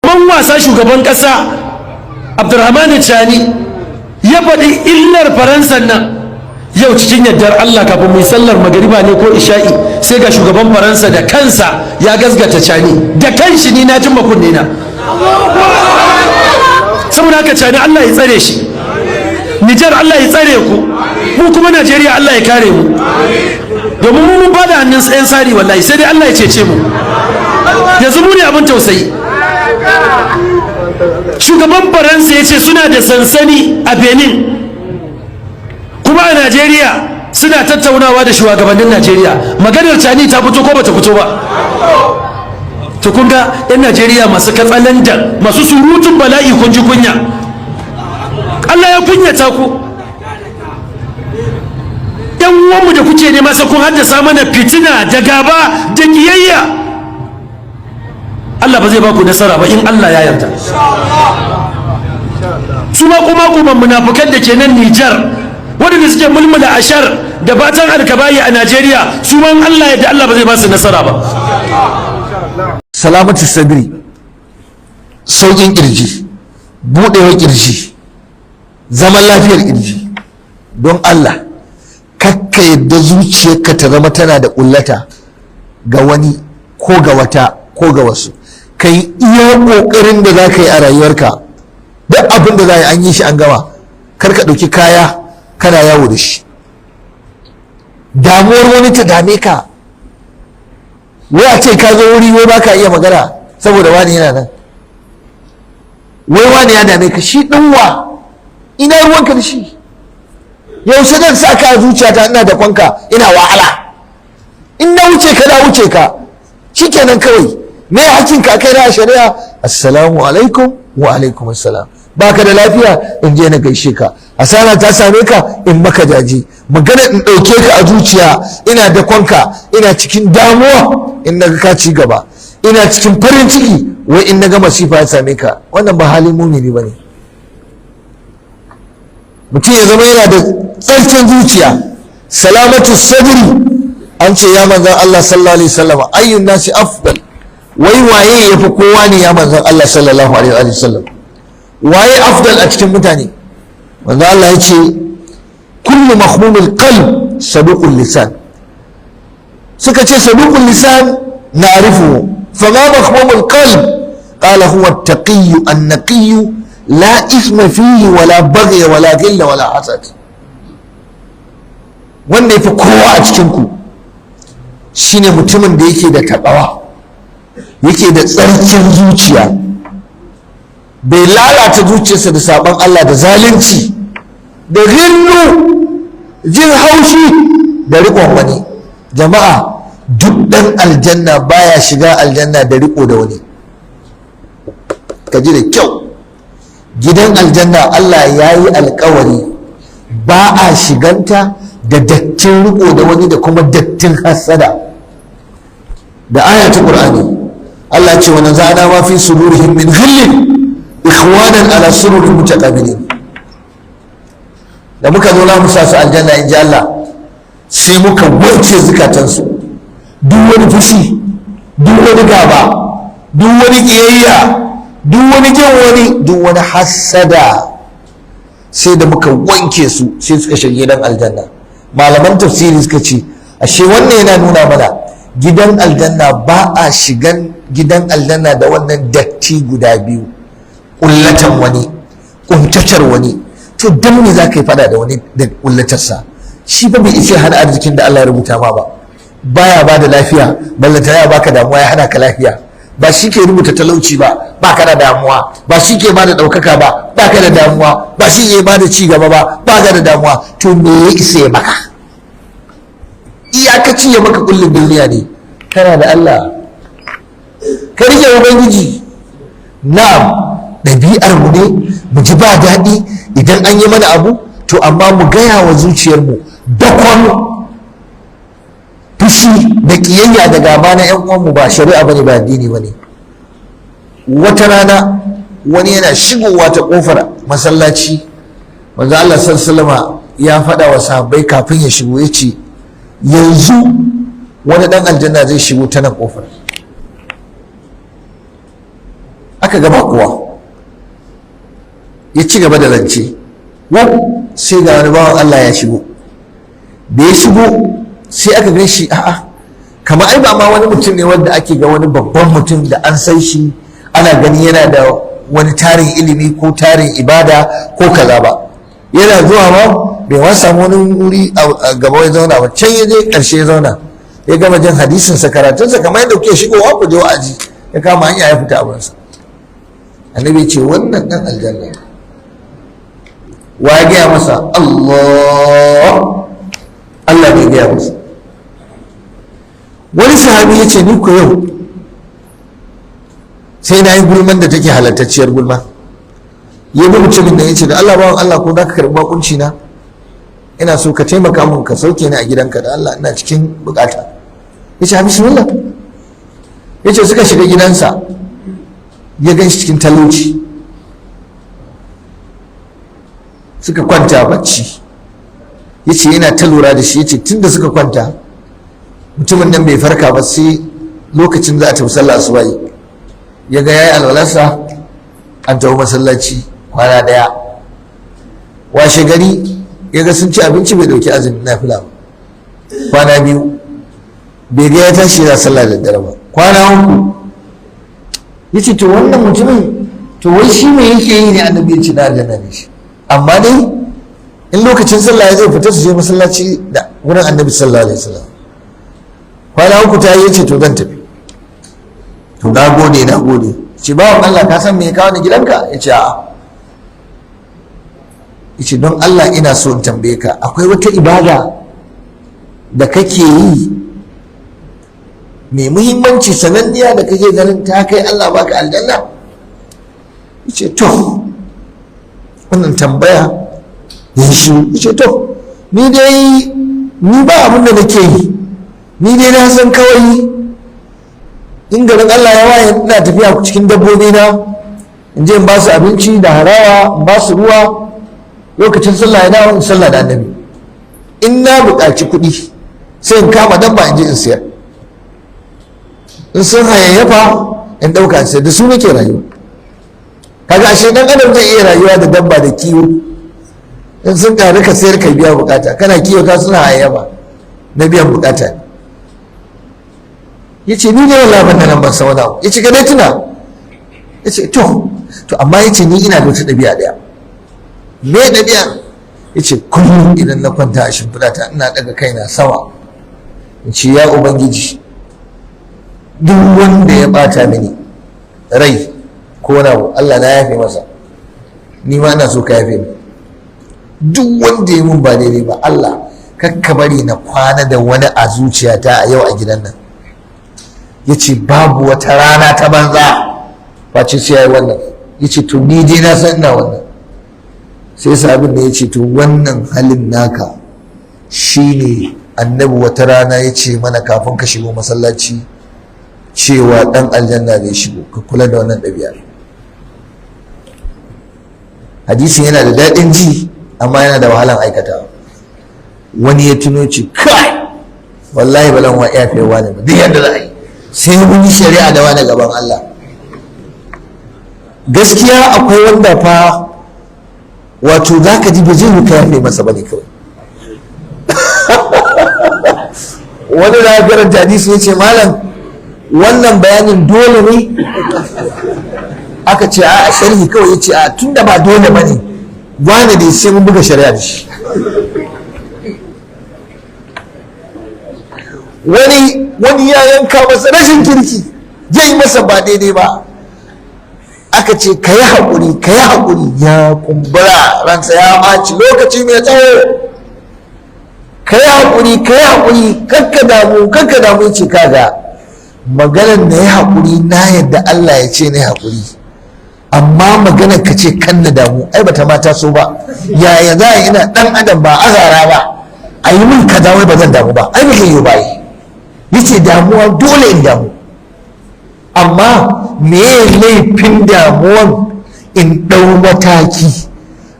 man wasa shugaban ƙasa Abdurrahman Chani ya faɗi illar Faransa nan. Yau cikin yardar Allah kafin mu sallar magariba ne ko isha'i sai ga shugaban Faransa da kansa ya gasgata Chani da kanshi, ni na jin kunne na. Saboda haka Chani Allah ya tsare shi, Nijar Allah ya tsare ku, mu kuma Najeriya Allah ya kare mu, domin mun bada hannun yan sari wallahi, sai dai Allah ya cece mu. Yanzu mu ne abin tausayi. Shugaban Faransa ya ce suna da sansani a Benin, kuma a Najeriya suna tattaunawa da shugabannin Najeriya. Maganar Chani ta fito ko bata fito ba? To kun ga 'yan Najeriya masu katsalandan, masu surutun bala'i, kun ji kunya. Allah ya kunyata ku. 'Yan uwanmu da kuke nema sai kun haddasa mana fitina da gaba da kiyayya. Allah ba zai ba ku nasara ba in Allah ya yarda. Su ma kuma munafukan da ke nan Nijar, waɗanda suke mulmula ashar da batan alkabayi a Najeriya, su ma Allah ya da Allah ba zai ba su nasara ba. Salamatu sadri, saukin kirji, buɗewar kirji, zaman lafiyar kirji. Don Allah kakka yadda zuciyarka ta zama tana da ƙullata ga wani ko ga wata ko ga wasu. Ka yi iya ƙoƙarin da za ka yi a rayuwarka, duk abin da za a yi an yi shi an gama. Kar ka ɗauki kaya kana yawo da shi, damuwar wani ta dame ka, wai a ce ka zo wuri wai ba ka iya magana saboda wani yana nan, wai wani ya dame ka. Shi ɗinwa ina ruwanka da shi? yaushe zan sa ka zuciyata ina da kwanka ina wahala? in na wuce ka na wuce ka, shikenan kawai. me hakkin ka kai na shari'a? Assalamu alaikum wa alaikum assalam. Baka da lafiya in je na gaishe ka, asara ta same ka in maka jaji, magana in ɗauke ka a zuciya ina da kwanka, ina cikin damuwa in naga ka ci gaba, ina cikin farin ciki wai in naga masifa ya same ka. Wannan ba halin mumini bane. Mutum ya zama yana da tsarkin zuciya, salamatu sadri. An ce ya manzon Allah sallallahu alaihi wasallam, ayyun nasi afdal, wai waye yafi kowa ne ya manzon Allah sallallahu alaihi wasallam? waye afdal a cikin mutane? manzo Allah ya ce kullu mahmumul qalb saduqul lisan. suka ce saduqul lisan na'rifu, fama mahmumul qalb? qala huwa at-taqiyyu an-naqiyyu la ithma fihi wala baghy wala ghilla wala hasad. wanda yafi kowa a cikin ku shine mutumin da yake da taqwa, yake da tsarkin zuciya, bai lalata zuciyarsa da sabon Allah da zalunci da ghillu, jin haushi da riƙon wani. Jama'a, duk ɗan aljanna baya shiga aljanna da riƙo da wani. ka ji da kyau, gidan aljanna Allah ya yi alƙawari ba a shiganta da dattin riƙo da wani da kuma dattin hassada. da ayatul Qur'ani Allah ce wa naza'na ma fi sudurihim min ghillin ikhwanan ala sururin mutaqabilin. da muka zo na musa su aljanna in ji Allah, sai muka wanke zukatansu duk wani fushi, duk wani gaba, duk wani kiyayya, duk wani jin wani, duk wani hassada, sai da muka wanke su sai suka shiga gidan aljanna. malaman tafsiri suka ce ashe wannan yana nuna mana gidan aljanna ba a shigan gidan aljanna da wannan datti guda biyu, kullatan wani, kuntatar wani. to dan me za ka yi fada da wani da kullatarsa? shi ba bai isa hana arzikin da Allah ya rubuta ma ba, baya ba da lafiya ballanta ya baka damuwa ya hana ka lafiya, ba shi ke rubuta talauci ba baka da damuwa, ba shi ke bada ɗaukaka ba baka da damuwa, ba shi ke bada ci gaba ba baka da damuwa. to me ya isa ya maka? iyakaci ya maka kullum duniya ne. kana da Allah, ka rike ubangiji. na'am, ɗabi'ar mu ne mu ji ba daɗi idan an yi mana abu, to amma mu gaya wa zuciyarmu dakon fushi da ƙiyayya da gaba na 'yan uwanmu ba shari'a bane, ba addini bane. wata rana wani yana shigowa ta ƙofar masallaci, manzo Allah sallallahu alaihi wasallam ya faɗa wa sahabbai kafin ya shigo, ya ce yanzu wani ɗan aljanna zai shigo ta nan ƙofar. aka gaba kowa ya ci gaba da zance sai ga wani bawan Allah ya shigo. da ya shigo sai aka gan shi a'a kamar ai ba ma wani mutum ne wanda ake ga wani babban mutum da an san shi ana gani yana da wani tarin ilimi ko tarin ibada ko kaza ba. yana zuwa ma bai ma samu wani wuri a gaba ya zauna ba, can ya je karshe ya zauna ya gama jin hadisinsa karatunsa kamar yadda kuke shigowa ku je wa'azi, ya kama hanya ya fita abinsa. annabi ce wannan dan aljanna. wa ya gaya masa? Allah bai gaya masa. wani sahabi ya ce ni ko yau sai na yi gulman da take halattacciyar gulma. ya bi mutumin da ya ce da Allah bawan Allah ko za ka karɓi bakunci na, ina so ka taimaka mun ka sauke ni a gidanka da Allah, ina cikin bukata. ya ce bismillah. ya ce suka shiga gidansa ya gan shi cikin talauci, suka kwanta bacci. ya ce yana ta lura da shi. ya ce tun da suka kwanta mutumin nan bai farka ba sai lokacin za a tafi sallah asuba. ya ga yayi alwalarsa an tafi masallaci kwana daya. washe gari ya ga sun ci abinci bai dauki azumi nafila ba. kwana biyu bai ga ya tashi yana sallah da daddare ba. kwana uku ya ce to wannan mutumin to wai shi me yake yi ne? annabi ya ce da aljanna ne shi, amma dai in lokacin sallah ya zai fita su je masallaci da wurin annabi sallallahu alaihi wasallam. kwana uku ta yi ya ce to zan tafi. to na gode ce bawan Allah ka san me ya kawo ni gidanka? ya ce a'a. ya ce don Allah ina so in tambaye ka, akwai wata ibada da kake yi mai muhimmanci sananniya da kake ganin ta kai Allah baka aljanna? ya ce to wannan tambaya ya shi. ya ce to ni ba abin da nake yi, ni dai na san kawai in garin Allah ya waye ina tafiya cikin dabbobi na in je in ba su abinci da harawa, in ba su ruwa, lokacin sallah ya dawo in sallah da annabi. in na buƙaci kuɗi sai in kama dabba in je in siyar, in sun hayayyafa in ɗauka in sayar, da su nake rayuwa. kaga ashe dan adam zai iya rayuwa da dabba da kiwo, in sun ƙaru ka sayar ka biya buƙata, kana kiwo ta suna hayayyafa na biyan buƙata ne. ya ce ni ne wallahi ban da nan ban san wani abu. ya ce ka dai tuna. ya ce to amma ya ce ni ina da wata ɗabi'a ɗaya. me ɗabi'a? ya ce kullum idan na kwanta a shimfiɗata ina ɗaga kaina sama in ce ya ubangiji duk wanda ya ɓata mini rai ko na abu Allah na yafe masa, ni ma ina so ka yafe ni. duk wanda ya mun ba daidai ba Allah kakka bari na kwana da wani a zuciyata a yau a gidan nan. ya ce babu wata rana ta banza face sai ya yi wannan. ya ce to ni dai na san ina wannan. sai sabin da ya ce to wannan halin naka shine annabi wata rana ya ce mana kafin ka shigo masallaci cewa dan aljanna zai shigo, ka kula da wannan ɗabi'a. hadisin yana da daɗin ji amma yana da wahalan aikatawa. wani ya tuno ce kai wallahi balan wa ya fi wani ba duk yadda za a yi sai mun yi shari'a da wani gaban Allah. gaskiya akwai wanda fa wato za ka ji ba zai ka yafe masa bane kawai. wani da karanta hadisi ya ce malam wannan bayanin dole ne? aka ce a sharhi kawai. ya ce a tunda ba dole bane wani da sai mun buga shari'a da shi. wani ya yanka masa rashin kirki, zai masa ba daidai ba, aka ce ka yi haƙuri ya kumbura ransa ya ɓaci lokaci mai tsawo. ka yi haƙuri kakka damu ce kaga maganar da ya haƙuri na yadda Allah ya ce na haƙuri, amma maganar ka ce kan na damu ai bata mata so ba. yaya za a ina ɗan adam ba azara ba a yi min kaza wai ba zan damu ba, ai ba zai yi ba. yace damuwa dole in damu, amma me laifin damuwan in ɗau mataki.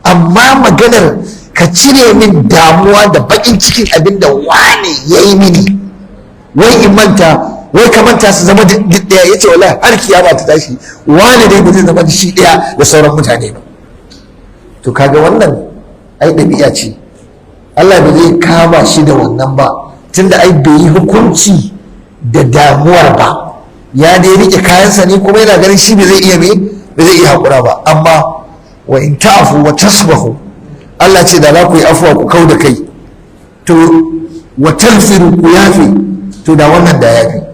amma maganar ka cire min damuwa da baƙin cikin abin da wane ya yi mini wai in manta wai ka manta su zama duk ɗaya. Ya ce wallahi har kiyama ta tashi wani dai ba zai zama shi ɗaya da sauran mutane ba. To kaga wannan ai ɗabi'a ce, Allah bai zai kama shi da wannan ba tunda ai bai yi hukunci da damuwar ba, ya dai rike kayansa ne kuma yana ganin shi bai zai iya bai zai iya haƙura ba. Amma wa in ta'fu wa tasbahu, Allah ce da za ku yi afuwa ku kau da kai, to wa taghfiru ku yafi, to da wannan da yafi.